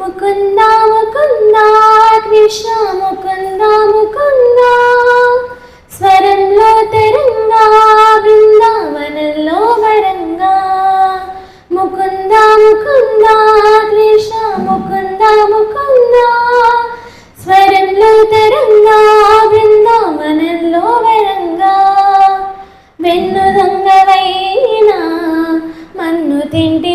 ముకుంద ముకుంద కృష్ణ ముకుంద ముకుంద స్వరంలో తెరంగా బృందావనంలో వరంగా ముకుంద ముకుంద కృష్ణ ముకుంద ముకుంద స్వరంలో తెరంగా బృందావనంలో వరంగా వెన్ను దొంగవైనా మన్ను తింటి